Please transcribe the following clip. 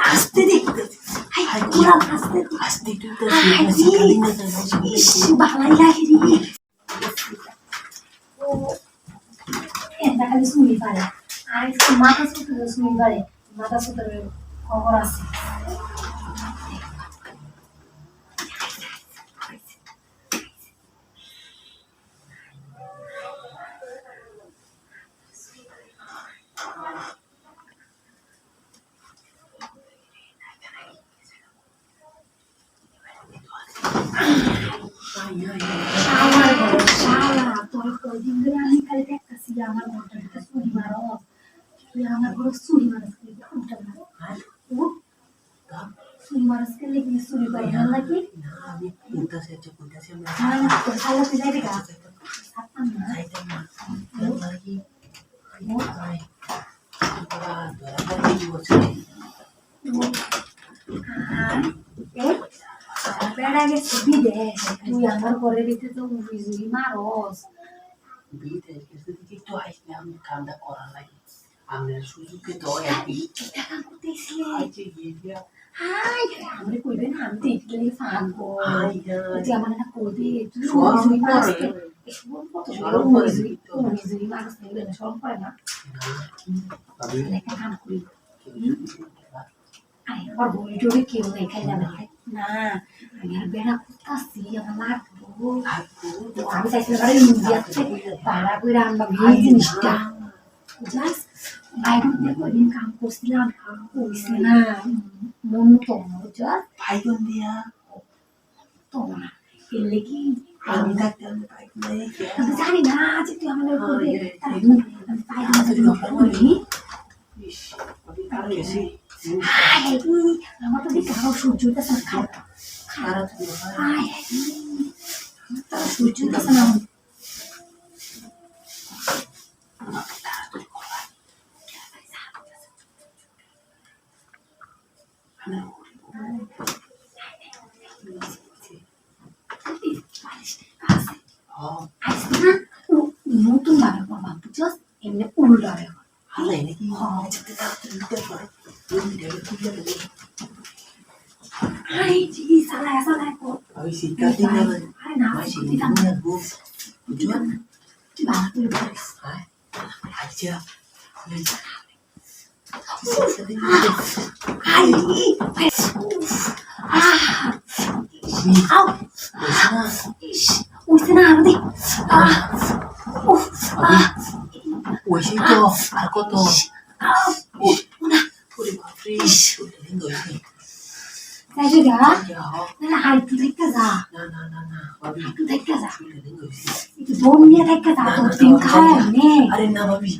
আসতে দেখতে হাই পুরা আসতে আসতে তো ভালাই লাগে রে ও এটা খালি শুনি পারে আর মাথা সুতো শুনি পারে মাথা সুতো খবর আছে শালা শালা তোর কয়দিন ধরে আমি খালি দেখতেছি আমার ঘরটা ভিতরে চুরি মারো তুই আমার ঘরে চুরি মারস উল্টা না ও চুরি মারস কে লেগে চুরি করে না নাকি না আমি কোনটাছে মানে তোর শালা তুই যাইবে গা ছাড়তাম না যাইতাম না লাগি ও আই বাবা ধরা পড়ে বসে বেড়া গেছে বিদে তুই আমার ঘরের ভিতরে তো বিজুলি মারস বিতে কিছু দিকে একটু আইসলে আমি কামটা করা লাগে আমার সুযোগে তো একই এটা কাম করতেছিলে আইছে গিয়ে হাই আমি কইবে না আমি দেখলে ফাগো হাই তুই আমার না কইবে তুই সব বিজুলি মারস করে সব কত সরম করে বিজুলি মারস না সব করে না আমি একটা কাম করি আরে আমার বই টুরি কেউ নেই খাই যাবে না আমি আর বেড়া করতেছি আমার লাগবো আমি চাইছিলাম আরে ইন্ডিয়াতে ভাড়া করে আনবা এই জিনিসটা জাস বাইরে কদিন কাম করছিলাম কইছে না মন তো জাস ভাইগন দিয়া তো না এলে কি আমি থাকতে আমি বাইক নাই আমি জানি না যে তুই আমার করবে আমি পাই না যদি করি ইস আমি কার গেছি আয় আমার তো দেখে আমার সূর্যটা সাথে খারাপ খারাপ দিও আয় তার সূর্যটা সাথে নতুন ভাবে করবা বুঝছস এমনি উল্টা হবে হালে নাকি যেতে তাড়াতাড়ি দিতে পারে ওই ভিডিও তুলে দেবে আরে জি সালা কর আমি শিকার দিন না আরে না আমি শিখতে শিকার দাম দিন না বুঝছো তুই বাবা তুই বলিস হ্যাঁ আচ্ছা আই আউ ওইসে না আরে উফ ওইসে তো আর কত না পুরি বাপরে দিন দইছে তাই রে গা যাও না হাই তুই দেখতে যা না না না না ভাবি তুই দেখতে যা দিন দইছে তুই বোন নিয়ে দেখতে যা তোর দিন খাওয়া নে আরে না ভাবি